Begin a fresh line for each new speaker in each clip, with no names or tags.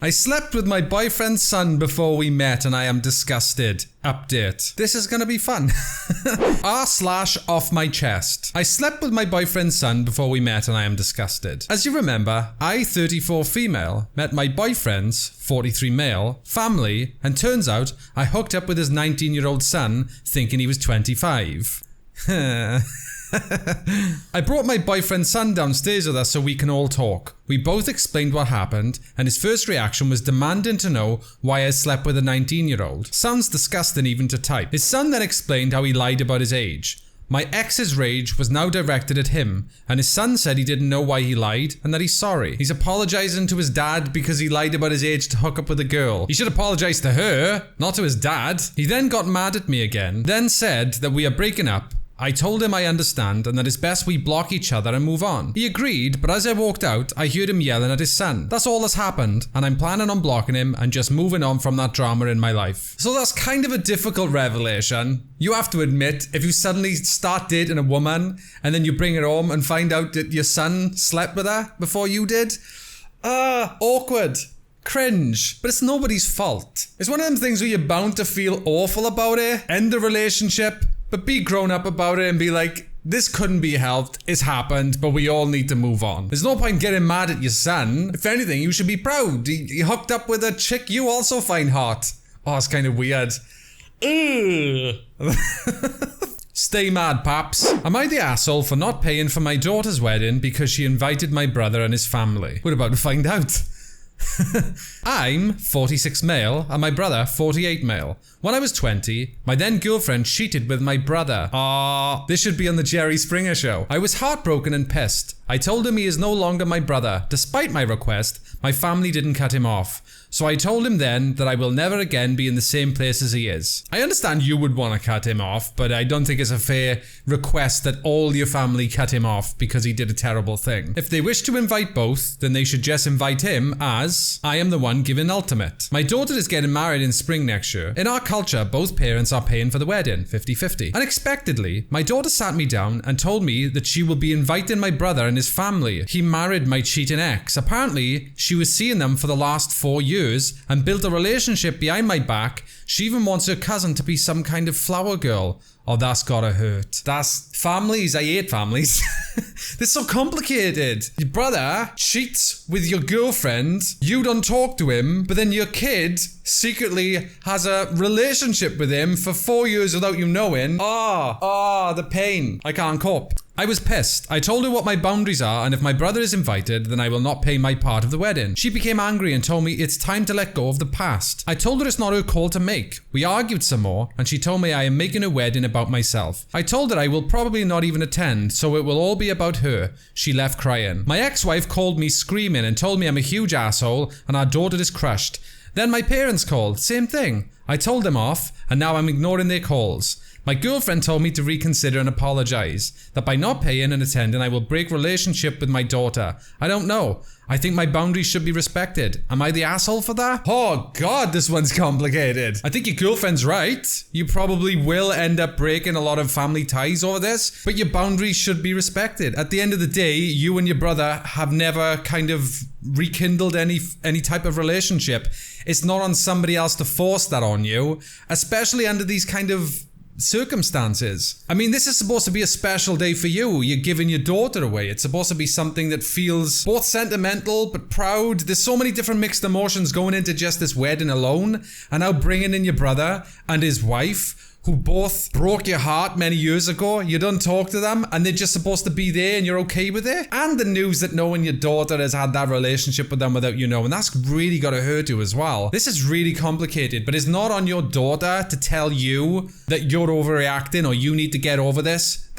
I slept with my boyfriend's son before we met and I am disgusted. Update. This is gonna be fun. R/off my chest. I slept with my boyfriend's son before we met and I am disgusted. As you remember, I, 34 female, met my boyfriend's, 43 male, family, and turns out I hooked up with his 19-year-old son thinking he was 25. I brought my boyfriend's son downstairs with us so we can all talk. We both explained what happened, and his first reaction was demanding to know why I slept with a 19-year-old. Sounds disgusting even to type. His son then explained how he lied about his age. My ex's rage was now directed at him, and his son said he didn't know why he lied and that he's sorry. He's apologizing to his dad because he lied about his age to hook up with a girl. He should apologize to her, not to his dad. He then got mad at me again, then said that we are breaking up. I told him I understand and that it's best we block each other and move on. He agreed, but as I walked out, I heard him yelling at his son. That's all that's happened, and I'm planning on blocking him and just moving on from that drama in my life. So that's kind of a difficult revelation. You have to admit, if you suddenly start dating a woman and then you bring her home and find out that your son slept with her before you did, awkward. Cringe. But it's nobody's fault. It's one of them things where you're bound to feel awful about it, end the relationship, but be grown up about it and be like, this couldn't be helped, it's happened, but we all need to move on. There's no point getting mad at your son. If anything, you should be proud. He hooked up with a chick you also find hot. Oh, it's kind of weird. Stay mad, paps. Am I the asshole for not paying for my daughter's wedding because she invited my brother and his family? We're about to find out. I'm 46 male and my brother 48 male. When I was 20, my then girlfriend cheated with my brother. This should be on the Jerry Springer show. I was heartbroken and pissed. I told him he is no longer my brother. Despite my request, my family didn't cut him off. So I told him then that I will never again be in the same place as he is. I understand you would want to cut him off, but I don't think it's a fair request that all your family cut him off because he did a terrible thing. If they wish to invite both, then they should just invite him as I am the one giving ultimate. My daughter is getting married in spring next year. In our culture, both parents are paying for the wedding, 50-50. Unexpectedly, my daughter sat me down and told me that she will be inviting my brother and his family. He married my cheating ex. Apparently, she was seeing them for the last 4 years and built a relationship behind my back. She even wants her cousin to be some kind of flower girl. Oh, that's gotta hurt. That's families. I hate families. They're so complicated. Your brother cheats with your girlfriend. You don't talk to him, but then your kid secretly has a relationship with him for 4 years without you knowing. The pain. I can't cope. I was pissed. I told her what my boundaries are, and if my brother is invited, then I will not pay my part of the wedding. She became angry and told me it's time to let go of the past. I told her it's not her call to make. We argued some more, and she told me I am making a wedding about myself. I told her I will probably not even attend, so it will all be about her. She left crying. My ex-wife called me screaming and told me I'm a huge asshole and our daughter is crushed. Then my parents called. Same thing. I told them off, and now I'm ignoring their calls. My girlfriend told me to reconsider and apologize, that by not paying and attending I will break relationship with my daughter. I don't know. I think my boundaries should be respected. Am I the asshole for that? Oh god, this one's complicated. I think your girlfriend's right. You probably will end up breaking a lot of family ties over this, but your boundaries should be respected. At the end of the day, you and your brother have never kind of rekindled any type of relationship. It's not on somebody else to force that on you, especially under these kind of circumstances. I mean, this is supposed to be a special day for you. You're giving your daughter away. It's supposed to be something that feels both sentimental but proud. There's so many different mixed emotions going into just this wedding alone, and now bringing in your brother and his wife, who both broke your heart many years ago. You don't talk to them and they're just supposed to be there and you're okay with it. And the news that knowing your daughter has had that relationship with them without you knowing, that's really got to hurt you as well. This is really complicated, but it's not on your daughter to tell you that you're overreacting or you need to get over this.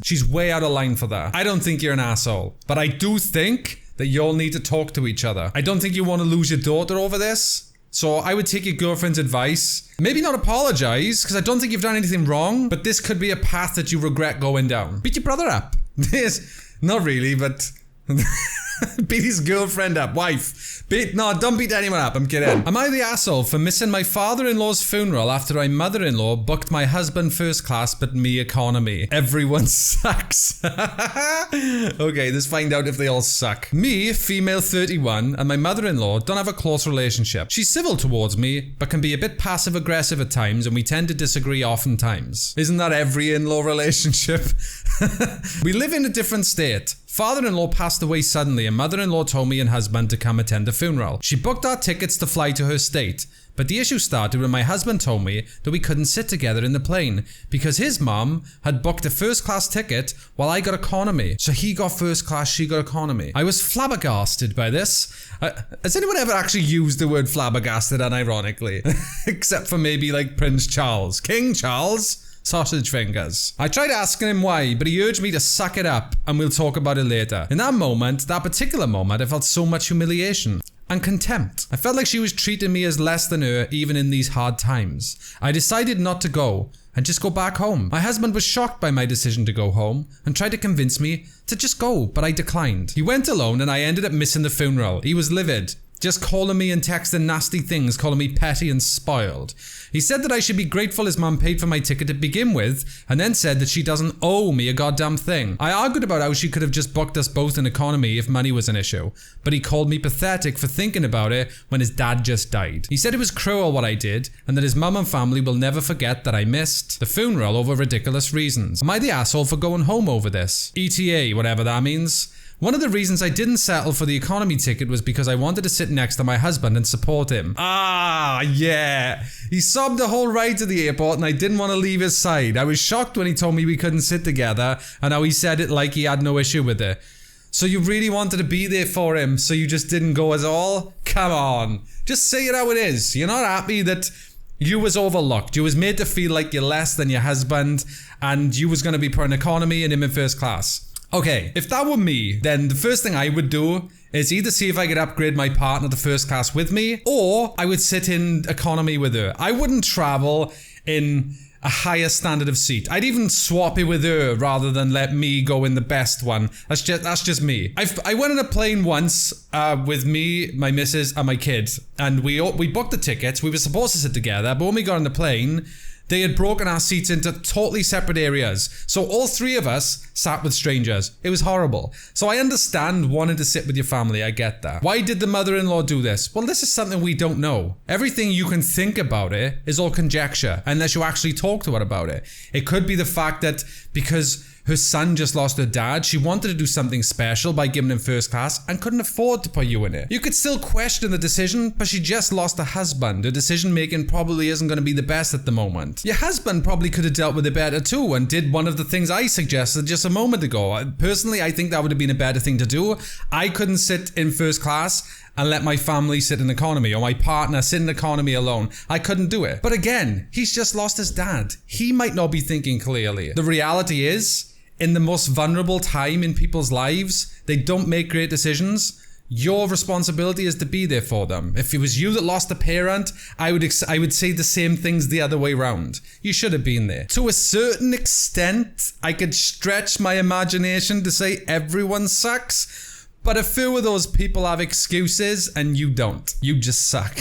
She's way out of line for that. I don't think you're an asshole, but I do think that you'll need to talk to each other. I don't think you want to lose your daughter over this. So I would take your girlfriend's advice. Maybe not apologize, because I don't think you've done anything wrong, but this could be a path that you regret going down. Beat your brother up. Not really, but Beat his girlfriend up, wife. No, don't beat anyone up, I'm kidding. Am I the asshole for missing my father-in-law's funeral after my mother-in-law booked my husband first class but me economy? Everyone sucks. Okay, let's find out if they all suck. Me, female 31, and my mother-in-law don't have a close relationship. She's civil towards me, but can be a bit passive-aggressive at times, and we tend to disagree oftentimes. Isn't that every in-law relationship? We live in a different state. Father-in-law passed away suddenly and mother-in-law told me and husband to come attend the funeral. She booked our tickets to fly to her state, but the issue started when my husband told me that we couldn't sit together in the plane because his mom had booked a first class ticket while I got economy. So he got first class, she got economy. I was flabbergasted by this. Has anyone ever actually used the word flabbergasted unironically? Except for maybe like Prince Charles. King Charles? Sausage fingers. I tried asking him why, but he urged me to suck it up and we'll talk about it later. In that particular moment, I felt so much humiliation and contempt. I felt like she was treating me as less than her even in these hard times. I decided not to go and just go back home. My husband was shocked by my decision to go home and tried to convince me to just go, but I declined. He went alone and I ended up missing the funeral. He was livid. Just calling me and texting nasty things, calling me petty and spoiled. He said that I should be grateful his mum paid for my ticket to begin with, and then said that she doesn't owe me a goddamn thing. I argued about how she could have just booked us both in economy if money was an issue, but he called me pathetic for thinking about it when his dad just died. He said it was cruel what I did, and that his mum and family will never forget that I missed the funeral over ridiculous reasons. Am I the asshole for going home over this? ETA, whatever that means. One of the reasons I didn't settle for the economy ticket was because I wanted to sit next to my husband and support him. Ah, yeah. He sobbed the whole ride to the airport and I didn't want to leave his side. I was shocked when he told me we couldn't sit together and how he said it like he had no issue with it. So you really wanted to be there for him, so you just didn't go at all? Come on. Just say it how it is. You're not happy that you was overlooked. You was made to feel like you're less than your husband and you was going to be put in economy and him in first class. Okay, if that were me, then the first thing I would do is either see if I could upgrade my partner to first class with me, or I would sit in economy with her. I wouldn't travel in a higher standard of seat. I'd even swap it with her rather than let me go in the best one. That's just me. I went on a plane once with me, my missus, and my kid, and we booked the tickets. We were supposed to sit together, but when we got on the plane, they had broken our seats into totally separate areas. So all three of us sat with strangers. It was horrible. So I understand wanting to sit with your family. I get that. Why did the mother-in-law do this? Well, this is something we don't know. Everything you can think about it is all conjecture unless you actually talk to her about it. It could be the fact that because her son just lost her dad, she wanted to do something special by giving him first class and couldn't afford to put you in it. You could still question the decision, but she just lost a husband. Her decision making probably isn't going to be the best at the moment. Your husband probably could have dealt with it better too and did one of the things I suggested just a moment ago. Personally, I think that would have been a better thing to do. I couldn't sit in first class and let my family sit in economy, or my partner sit in economy alone. I couldn't do it. But again, he's just lost his dad. He might not be thinking clearly. The reality is, in the most vulnerable time in people's lives, they don't make great decisions. Your responsibility is to be there for them. If it was you that lost a parent, I would say the same things the other way around. You should have been there. To a certain extent, I could stretch my imagination to say everyone sucks, but a few of those people have excuses and you don't. You just suck.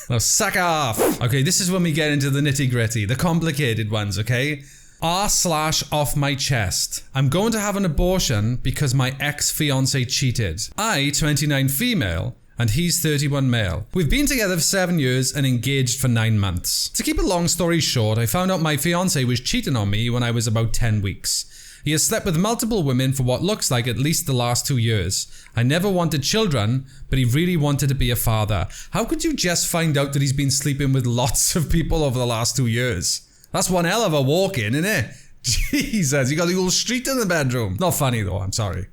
Now suck off. Okay, this is when we get into the nitty gritty, the complicated ones, okay? R/off my chest. I'm going to have an abortion because my ex-fiance cheated. I, 29 female, and he's 31 male. We've been together for 7 years and engaged for 9 months. To keep a long story short, I found out my fiance was cheating on me when I was about 10 weeks. He has slept with multiple women for what looks like at least the last 2 years. I never wanted children, but he really wanted to be a father. How could you just find out that he's been sleeping with lots of people over the last 2 years? That's one hell of a walk-in, isn't it? Jesus, you got the whole street in the bedroom. Not funny though, I'm sorry.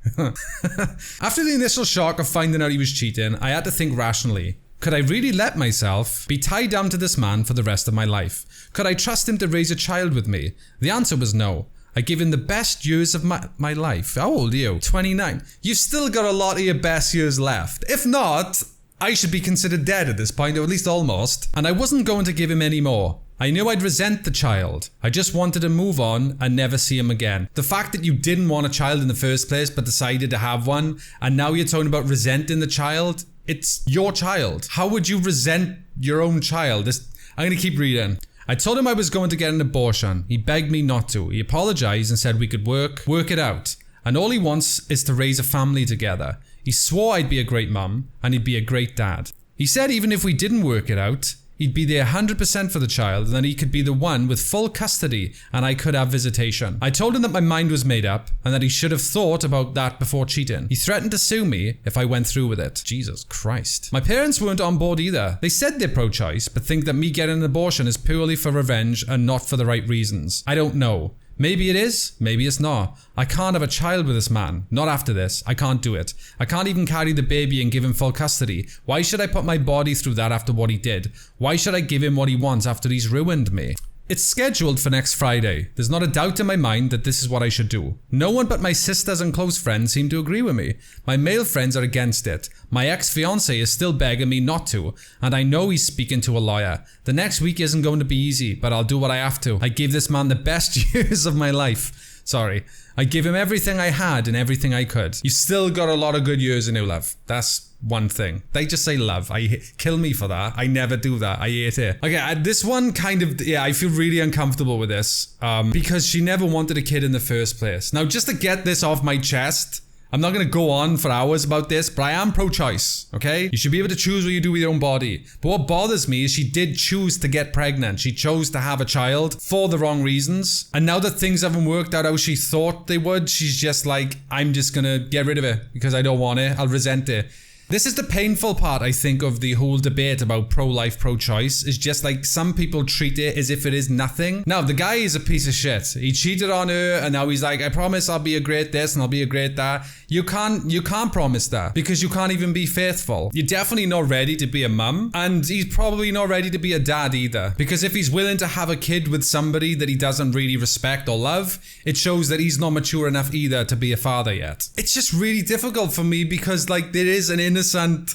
After the initial shock of finding out he was cheating, I had to think rationally. Could I really let myself be tied down to this man for the rest of my life? Could I trust him to raise a child with me? The answer was no. I gave him the best years of my life. How old are you? 29. You've still got a lot of your best years left. If not, I should be considered dead at this point, or at least almost. And I wasn't going to give him any more. I knew I'd resent the child. I just wanted to move on and never see him again. The fact that you didn't want a child in the first place but decided to have one, and now you're talking about resenting the child, it's your child. How would you resent your own child? I'm going to keep reading. I told him I was going to get an abortion. He begged me not to. He apologized and said we could work it out. And all he wants is to raise a family together. He swore I'd be a great mum and he'd be a great dad. He said even if we didn't work it out, he'd be there 100% for the child and then he could be the one with full custody and I could have visitation. I told him that my mind was made up and that he should have thought about that before cheating. He threatened to sue me if I went through with it. Jesus Christ. My parents weren't on board either. They said they're pro-choice but think that me getting an abortion is purely for revenge and not for the right reasons. I don't know. Maybe it is, maybe it's not. I can't have a child with this man. Not after this. I can't do it. I can't even carry the baby and give him full custody. Why should I put my body through that after what he did? Why should I give him what he wants after he's ruined me? It's scheduled for next Friday. There's not a doubt in my mind that this is what I should do. No one but my sisters and close friends seem to agree with me. My male friends are against it. My ex-fiancé is still begging me not to, and I know he's speaking to a lawyer. The next week isn't going to be easy, but I'll do what I have to. I gave this man the best years of my life. Sorry. I gave him everything I had and everything I could. You still got a lot of good years in your love. That's one thing. They just say love. Kill me for that. I never do that. I hate it. Okay, this one kind of, I feel really uncomfortable with this because she never wanted a kid in the first place. Now, just to get this off my chest, I'm not going to go on for hours about this, but I am pro-choice, okay? You should be able to choose what you do with your own body. But what bothers me is she did choose to get pregnant. She chose to have a child for the wrong reasons. And now that things haven't worked out how she thought they would, she's just like, I'm just going to get rid of it because I don't want it. I'll resent it. This is the painful part, I think, of the whole debate about pro-life, pro-choice. Is just like some people treat it as if it is nothing. Now, the guy is a piece of shit. He cheated on her and now he's like, I promise I'll be a great this and I'll be a great that. You can't promise that because you can't even be faithful. You're definitely not ready to be a mum and he's probably not ready to be a dad either. Because if he's willing to have a kid with somebody that he doesn't really respect or love, it shows that he's not mature enough either to be a father yet. It's just really difficult for me because like there is an innocent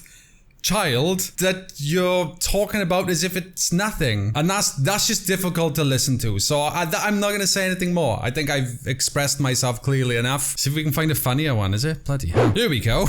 child that you're talking about as if it's nothing, and that's just difficult to listen to. So I'm not going to say anything more. I think I've expressed myself clearly enough. See if we can find a funnier one. Is it? Bloody hell. Here we go.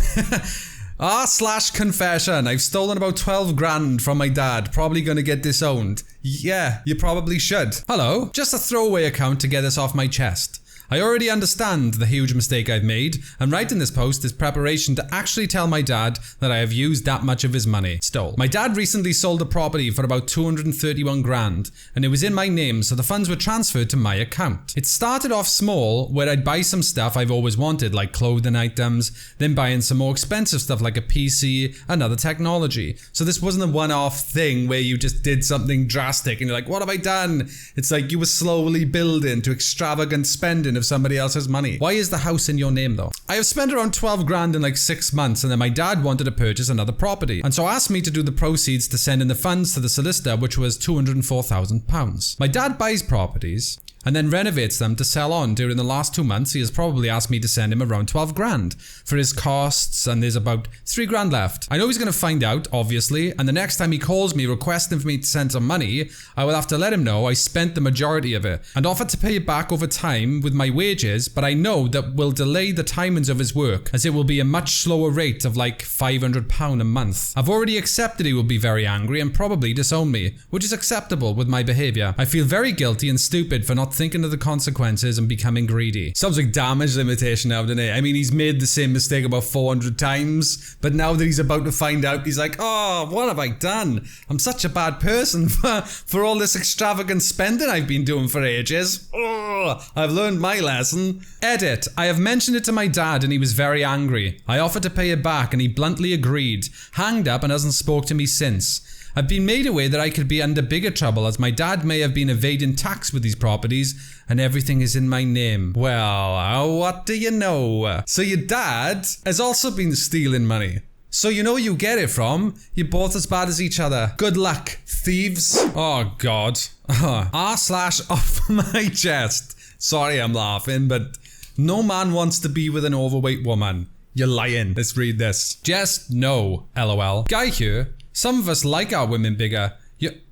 r/confession. I've stolen about 12 grand from my dad. Probably gonna get disowned. Yeah, you probably should. Hello, just a throwaway account to get this off my chest. I already understand the huge mistake I've made, and writing this post is preparation to actually tell my dad that I have used that much of his money. Stole. My dad recently sold a property for about 231 grand, and it was in my name, so the funds were transferred to my account. It started off small, where I'd buy some stuff I've always wanted, like clothing items, then buying some more expensive stuff like a PC and other technology. So this wasn't a one-off thing where you just did something drastic and you're like, what have I done? It's like you were slowly building to extravagant spending of somebody else's money. Why is the house in your name though? I have spent around 12 grand in like 6 months, and then my dad wanted to purchase another property, and so asked me to do the proceeds to send in the funds to the solicitor, which was £204,000. My dad buys properties and then renovates them to sell on. During the last 2 months, he has probably asked me to send him around 12 grand for his costs, and there's about 3 grand left. I know he's going to find out, obviously, and the next time he calls me requesting for me to send some money, I will have to let him know I spent the majority of it and offer to pay it back over time with my wages, but I know that will delay the timings of his work, as it will be a much slower rate of like £500 a month. I've already accepted he will be very angry and probably disown me, which is acceptable with my behaviour. I feel very guilty and stupid for not thinking of the consequences and becoming greedy. Sounds like damage limitation now, doesn't it? I mean, he's made the same mistake about 400 times, but now that he's about to find out, he's like, oh, what have I done? I'm such a bad person for all this extravagant spending I've been doing for ages. Oh, I've learned my lesson. Edit. I have mentioned it to my dad and he was very angry. I offered to pay it back and he bluntly agreed, hanged up and hasn't spoke to me since. I've been made aware that I could be under bigger trouble, as my dad may have been evading tax with these properties and everything is in my name. Well, what do you know? So your dad has also been stealing money. So you know you get it from. You're both as bad as each other. Good luck, thieves. Oh God. R/off my chest. Sorry I'm laughing, but no man wants to be with an overweight woman. You're lying. Let's read this. Just no, lol. Guy here. Some of us like our women bigger.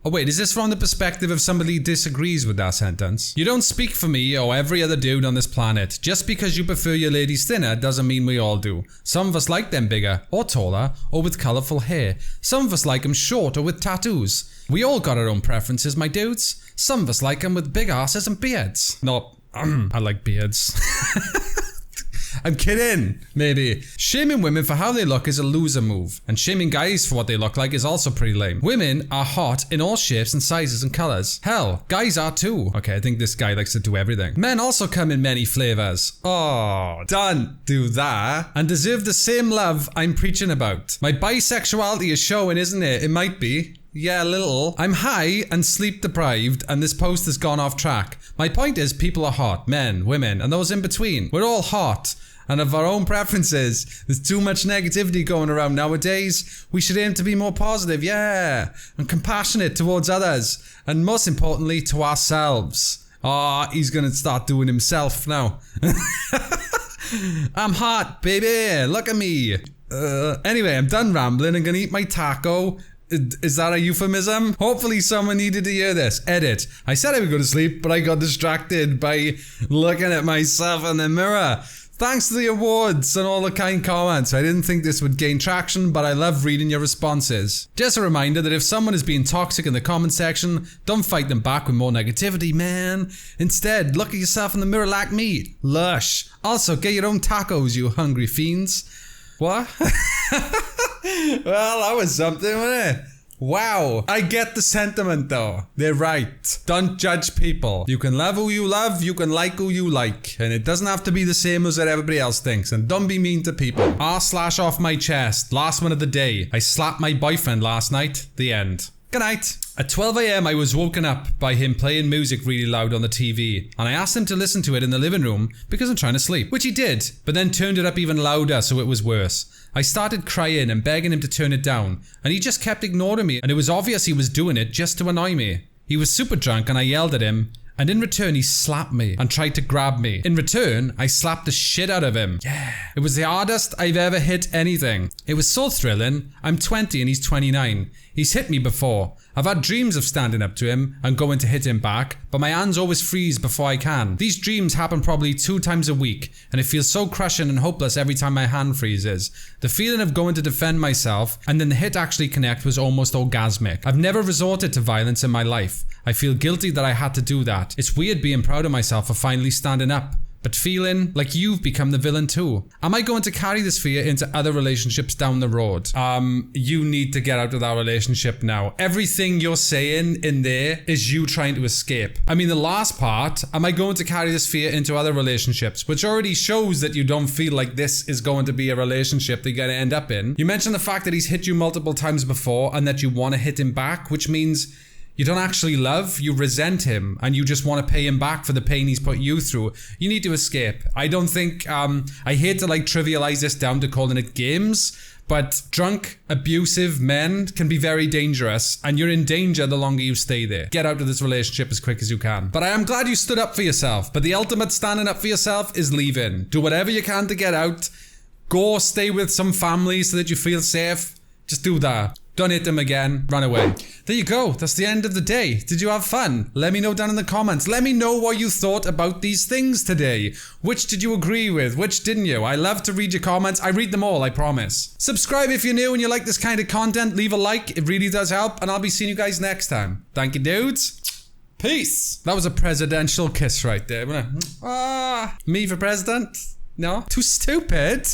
Oh wait, is this from the perspective of somebody who disagrees with that sentence? You don't speak for me or every other dude on this planet. Just because you prefer your ladies thinner doesn't mean we all do. Some of us like them bigger, or taller, or with colourful hair. Some of us like them short or with tattoos. We all got our own preferences, my dudes. Some of us like them with big asses and beards. No, I like beards. I'm kidding, maybe. Shaming women for how they look is a loser move, and shaming guys for what they look like is also pretty lame. Women are hot in all shapes and sizes and colours. Hell, guys are too. Okay, I think this guy likes to do everything. Men also come in many flavours. Oh, don't do that. And deserve the same love I'm preaching about. My bisexuality is showing, isn't it? It might be. Yeah, a little. I'm high and sleep deprived, and this post has gone off track. My point is, people are hot. Men, women, and those in between. We're all hot. And of our own preferences. There's too much negativity going around nowadays. We should aim to be more positive, yeah. And compassionate towards others. And most importantly, to ourselves. He's gonna start doing himself now. I'm hot, baby. Look at me. Anyway, I'm done rambling. I'm gonna eat my taco. Is that a euphemism? Hopefully someone needed to hear this. Edit. I said I would go to sleep, but I got distracted by looking at myself in the mirror. Thanks to the awards and all the kind comments. I didn't think this would gain traction, but I love reading your responses. Just a reminder that if someone is being toxic in the comment section, don't fight them back with more negativity, man. Instead, look at yourself in the mirror like me. Lush. Also, get your own tacos, you hungry fiends. What? Well, that was something, wasn't it? Wow. I get the sentiment though. They're right. Don't judge people. You can love who you love, you can like who you like. And it doesn't have to be the same as what everybody else thinks. And don't be mean to people. R/ off my chest. Last one of the day. I slapped my boyfriend last night. The end. Good night. At 12 AM I was woken up by him playing music really loud on the TV, and I asked him to listen to it in the living room because I'm trying to sleep, which he did, but then turned it up even louder so it was worse. I started crying and begging him to turn it down, and he just kept ignoring me, and it was obvious he was doing it just to annoy me. He was super drunk and I yelled at him, and in return he slapped me and tried to grab me. In return, I slapped the shit out of him. Yeah. It was the hardest I've ever hit anything. It was so thrilling. I'm 20 and he's 29. He's hit me before. I've had dreams of standing up to him and going to hit him back, but my hands always freeze before I can. These dreams happen probably 2 times a week, and it feels so crushing and hopeless every time my hand freezes. The feeling of going to defend myself and then the hit actually connect was almost orgasmic. I've never resorted to violence in my life. I feel guilty that I had to do that. It's weird being proud of myself for finally standing up, but feeling like you've become the villain too. Am I going to carry this fear into other relationships down the road? You need to get out of that relationship now. Everything you're saying in there is you trying to escape. I mean, the last part, am I going to carry this fear into other relationships? Which already shows that you don't feel like this is going to be a relationship that you're going to end up in. You mentioned the fact that he's hit you multiple times before and that you want to hit him back, which means you don't actually love, you resent him, and you just want to pay him back for the pain he's put you through. You need to escape. I don't think, I hate to trivialize this down to calling it games, but drunk, abusive men can be very dangerous, and you're in danger the longer you stay there. Get out of this relationship as quick as you can. But I am glad you stood up for yourself, but the ultimate standing up for yourself is leaving. Do whatever you can to get out. Go stay with some family so that you feel safe. Just do that. Don't hit them again. Run away. There you go. That's the end of the day. Did you have fun? Let me know down in the comments. Let me know what you thought about these things today. Which did you agree with? Which didn't you? I love to read your comments. I read them all, I promise. Subscribe if you're new and you like this kind of content. Leave a like. It really does help. And I'll be seeing you guys next time. Thank you, dudes. Peace. That was a presidential kiss right there. Me for president? No? Too stupid.